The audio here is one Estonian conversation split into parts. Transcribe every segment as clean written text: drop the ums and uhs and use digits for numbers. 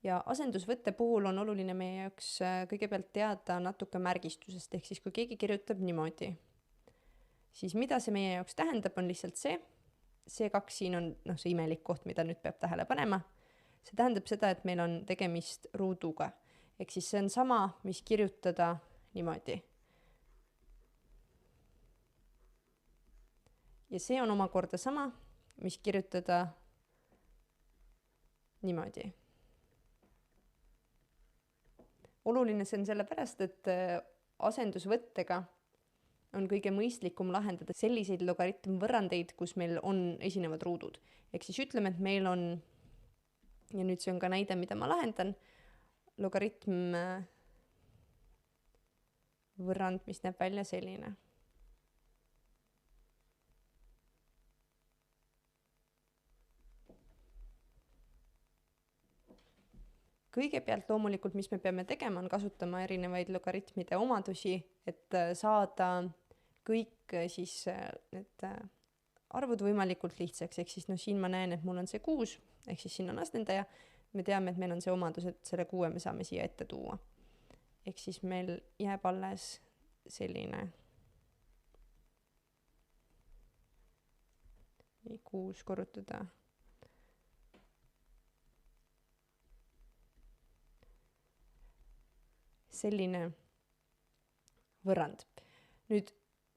Ja asendusvõtte puhul on oluline meie jaoks kõigepealt teada natuke märgistusest, ehk siis kui keegi kirjutab niimoodi, siis mida see meie jaoks tähendab, on lihtsalt see 2 siin on see imelik koht, mida nüüd peab tähele panema. See tähendab seda, et meil on tegemist ruuduga, ehk siis see on sama, mis kirjutada niimoodi. Ja see on omakorda sama, mis kirjutada niimoodi. Oluline see on sellepärast, et asendusvõttega on kõige mõistlikum lahendada selliseid logaritmvõrrandeid, kus meil on esinevad ruudud. Ehk siis ütleme, et meil on, ja nüüd see on ka näide, mida ma lahendan, logaritm võrrand, mis näeb välja selline. Kõigepealt loomulikult, mis me peame tegema, on kasutama erinevaid logaritmide omadusi, et saada kõik siis need arvud võimalikult lihtsaks. Ehk siis siin ma näen, et mul on see 6, ehk siis siin on asendaja. Me teame, et meil on see omadus, et selle 6 me saame siia ette tuua. Ehk siis meil jääb alles selline 6 korrutada selline võrrand. Nüüd,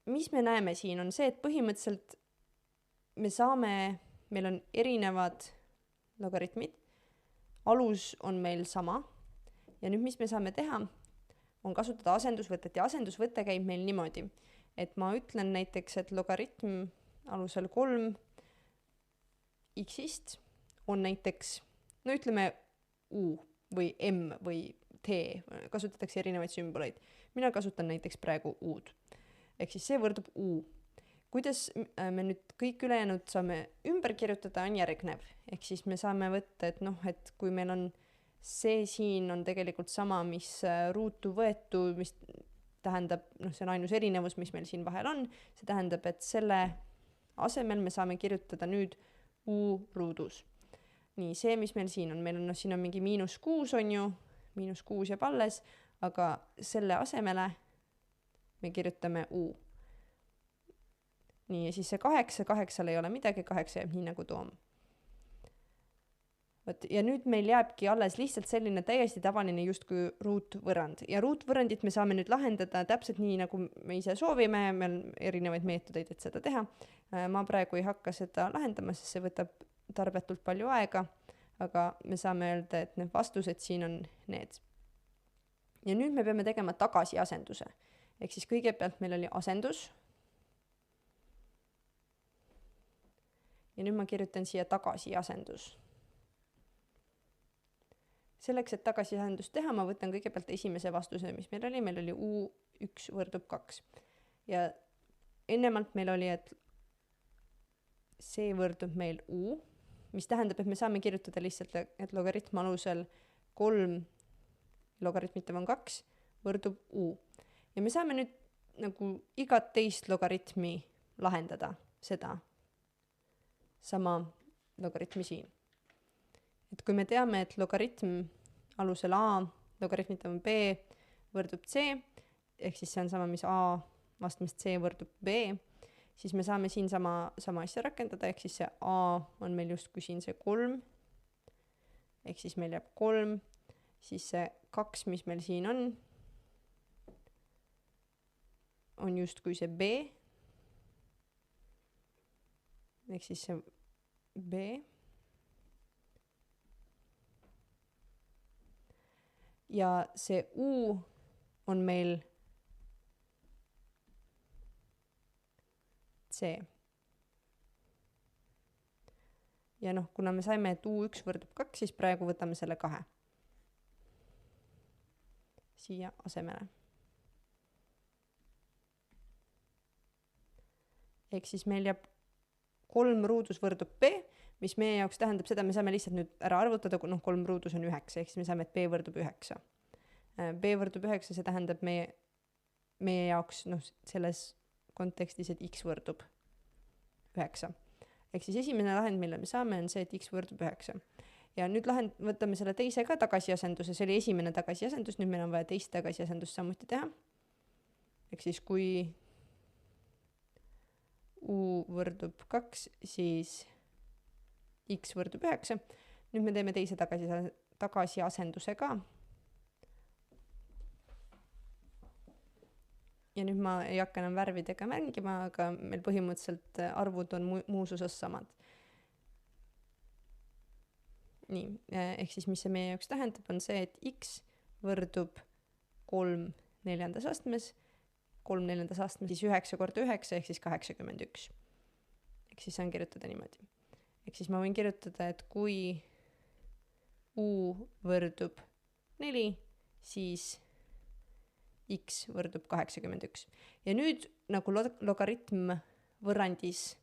mis me näeme siin, on see, et põhimõtteliselt meil on erinevad logaritmid, alus on meil sama ja nüüd, mis me saame teha, on kasutada asendusvõtet ja asendusvõte käib meil niimoodi, et ma ütlen näiteks, et logaritm alusel 3 x-ist on näiteks, ütleme u või m või t, kasutatakse erinevaid sümboleid. Mina kasutan näiteks praegu u-d. Ehk siis see võrdub u. Kuidas me nüüd kõik ülejäänud saame ümber kirjutada, on järgnev. Ehk siis me saame võtta, et kui meil on see siin on tegelikult sama, mis ruutu võetu, mis tähendab, see on ainus erinevus, mis meil siin vahel on. See tähendab, et selle asemel me saame kirjutada nüüd u ruudus. Nii, see, mis meil siin on siin on mingi -6 on ju, -6 jääb alles, aga selle asemele me kirjutame u. Nii, ja siis see 8 ei ole midagi, 8 jääb nii nagu toom. Ja nüüd meil jääbki alles lihtsalt selline täiesti tavaline justkui ruutvõrrand. Ja ruutvõrrandit me saame nüüd lahendada täpselt nii, nagu me ise soovime, meil on erinevaid meetodeid, et seda teha. Ma praegu ei hakka seda lahendama, sest see võtab tarbetult palju aega, aga me saame öelda, et need vastused siin on need. Ja nüüd me peame tegema tagasi asenduse. Ehk siis kõigepealt meil oli asendus. Ja nüüd ma kirjutan siia tagasi asendus. Selleks, et tagasi asendust teha, ma võtan kõigepealt esimese vastuse, mis meil oli u1 võrdub 2. Ja ennemalt meil oli, et see võrdub meil u, mis tähendab, et me saame kirjutada lihtsalt, et logaritm alusel 3 logaritmitav on 2 võrdub u. Ja me saame nüüd nagu igat teist logaritmi lahendada seda sama logaritmi siin. Et kui me teame, et logaritm alusel a logaritmitav on b võrdub c, ehk siis see on sama, mis a vastmist c võrdub b, siis me saame siin sama asja rakendada, ehk siis see a on meil justkui siin see 3, ehk siis meil jääb 3, siis see 2, mis meil siin on justkui see b, ehk siis see b. Ja see u on meil c. Ja kuna me saime, et u1 võrdub 2, siis praegu võtame selle 2 siia asemele. Ehk siis meil jääb 3 ruudus võrdub b, mis meie jaoks tähendab seda, me saame lihtsalt nüüd ära arvutada, kui 3 ruudus on 9, ehk siis me saame, et b võrdub 9. b võrdub 9, see tähendab meie jaoks selles kontekstis, et x võrdub 9. Ehk siis esimene lahend, mille me saame, on see, et x võrdub 9. ja nüüd võtame selle teise ka tagasiasenduse, see oli esimene tagasiasendus, nüüd meil on vaja teist tagasiasendust samuti teha. Ehk siis kui u võrdub 2, siis x võrdub 9. Nüüd me teeme teise tagasiasenduse ka. Ja nüüd ma ei hakka enam värvidega mängima, aga meil põhimõtteliselt arvud on muus osas samad. Nii, ehk siis mis see meie jaoks tähendab, on see, et x võrdub 3 neljandas astmes, 3 neljandas astmes, siis 9 korda 9 ehk siis 81. Ehk siis saan kirjutada niimoodi. Ehk siis ma võin kirjutada, et kui u võrdub 4, siis x võrdub 81. Ja nüüd nagu logaritm võrrandis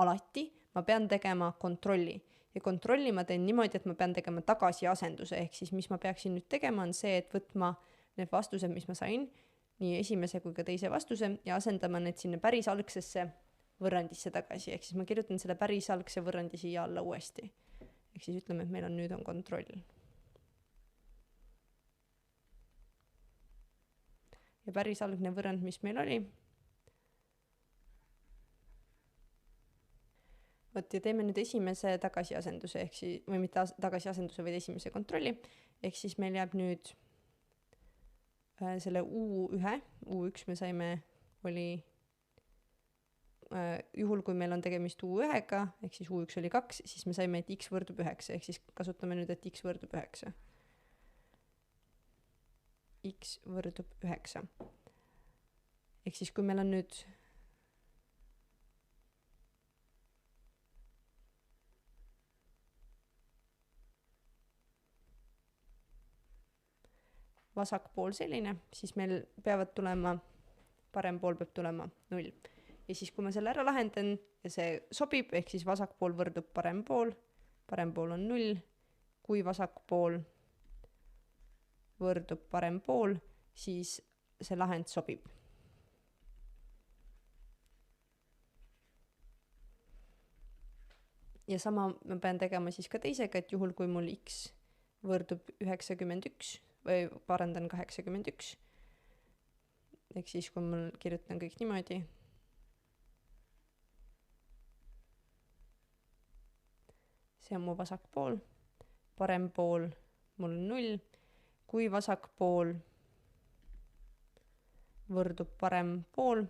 alati ma pean tegema kontrolli. Ja kontrolli ma teen niimoodi, et ma pean tegema tagasiasenduse. Ehk siis mis ma peaksin nüüd tegema on see, et võtma need vastused, mis ma sain, nii esimese kui ka teise vastuse ja asendama need sinna päris algsesse võrrandisse tagasi. Ehk siis ma kirjutan selle päris algse võrrandi siia alla uuesti. Ehk siis ütleme, et meil on nüüd on kontroll. Ja päris algne võrrand, mis meil oli. Võt ja teeme nüüd esimese tagasiasenduse, ehk siis, või mitte tagasiasenduse, vaid esimese kontrolli. Ehk siis meil jääb nüüd selle U1 me saime, oli juhul, kui meil on tegemist U1-ga, ehk siis U1 oli 2, siis me saime, et x võrdub 9, ehk siis kasutame nüüd, et x võrdub 9. X võrdub 9. Ehk siis, kui meil on nüüd vasak pool selline, siis meil peavad tulema, parem pool peab tulema 0. Ja siis, kui ma selle ära lahendan ja see sobib, ehk siis vasak pool võrdub parem pool on 0, kui vasak pool võrdub parem pool, siis see lahend sobib. Ja sama ma pean tegema siis ka teisega, et juhul kui mul x võrdub 91 või parandan 81, ehk siis kui mul kirjutan kõik niimoodi, see on mu vasak pool, parem pool mul on 0, kui vasak pool võrdub parem pool,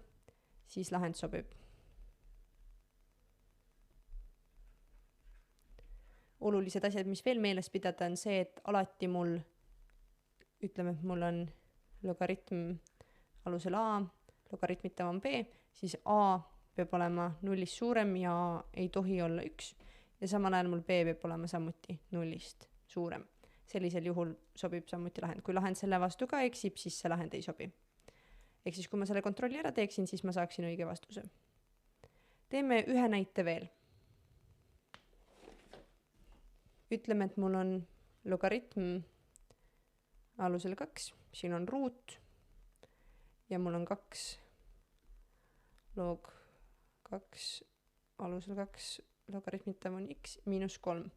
siis lahend sobib. Olulised asjad, mis veel meeles pidada, on see, et alati mul, ütleme, et mul on logaritm alusel a, logaritmitav on b, siis a peab olema 0-st suurem ja ei tohi olla 1. Ja samal ajal mul b peab olema samuti 0-st suurem. Sellisel juhul sobib samuti lahend. Kui lahend selle vastu ka eksib, siis see lahend ei sobi. Ehk siis, kui ma selle kontrolli ära teeksin, siis ma saaksin õige vastuse. Teeme ühe näite veel. Ütleme, et mul on logaritm alusel 2, siin on ruut ja mul on 2 log 2 alusel 2 logaritmitav on x miinus 3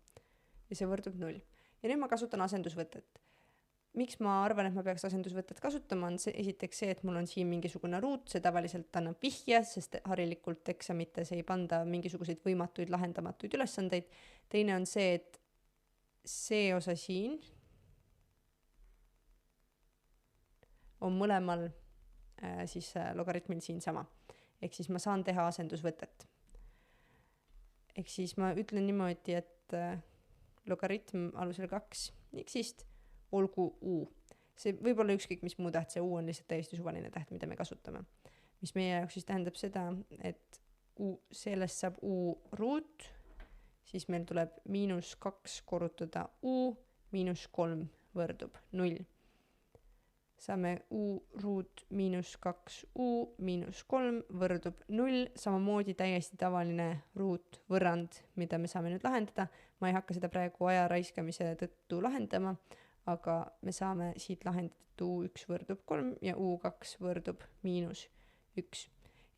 ja see võrdub 0. Ja nüüd ma kasutan asendusvõtet. Miks ma arvan, et ma peaks asendusvõtet kasutama, on see, esiteks see, et mul on siin mingisugune ruut, see tavaliselt annab vihje, sest harilikult eksamites ei panda mingisuguseid võimatuid, lahendamatuid ülesandeid. Teine on see, et see osa siin on mõlemal siis logaritmil siin sama. Ehk siis ma saan teha asendusvõtet. Ehk siis ma ütlen niimoodi, et logaritm alusel 2 x-ist olgu u. See võib olla ükskõik mis muu täht, see u on lihtsalt täiesti suvaline täht, mida me kasutame. Mis meie jaoks siis tähendab seda, et sellest saab u ruut, siis meil tuleb miinus 2 korrutada u, miinus 3 võrdub 0. Saame u ruut miinus 2u miinus 3 võrdub 0, samamoodi täiesti tavaline ruut võrrand, mida me saame nüüd lahendada. Ma ei hakka seda praegu aja raiskamise tõttu lahendama, aga me saame siit lahendada, et u1 võrdub 3 ja u2 võrdub miinus 1.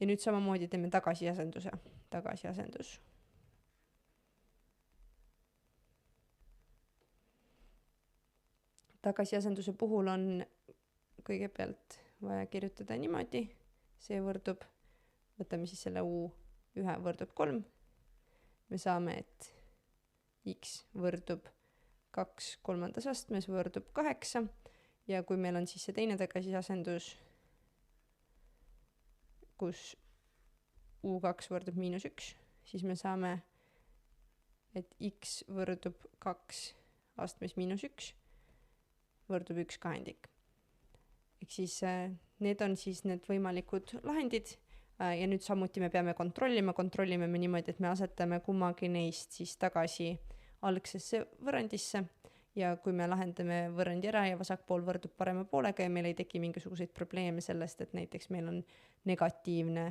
Ja nüüd samamoodi teeme tagasiasendus. Tagasiasenduse puhul on kõigepealt vaja kirjutada niimoodi, see võrdub, võtame siis selle U1 võrdub 3, me saame, et x võrdub 2 kolmandas astmes võrdub 8 ja kui meil on siis see teine tagasiasendus, kus U2 võrdub -1, siis me saame, et x võrdub 2 astmes -1 võrdub 1 kahendik. Ehk siis need on siis need võimalikud lahendid ja nüüd samuti me peame kontrollime me niimoodi, et me asetame kummagi neist siis tagasi algsesse võrrandisse ja kui me lahendame võrrandi ära ja vasakpool võrdub parema poolega ja meil ei teki mingisuguseid probleeme sellest, et näiteks meil on negatiivne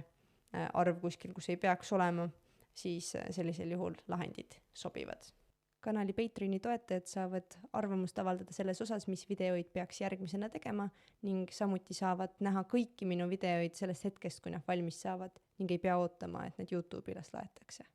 arv kuskil, kus ei peaks olema, siis sellisel juhul lahendid sobivad. Kanali Patreoni toetajad saavad arvamust avaldada selles osas, mis videoid peaks järgmisena tegema ning samuti saavad näha kõiki minu videoid sellest hetkest, kui nad valmis saavad ning ei pea ootama, et need YouTube'i üles laetakse.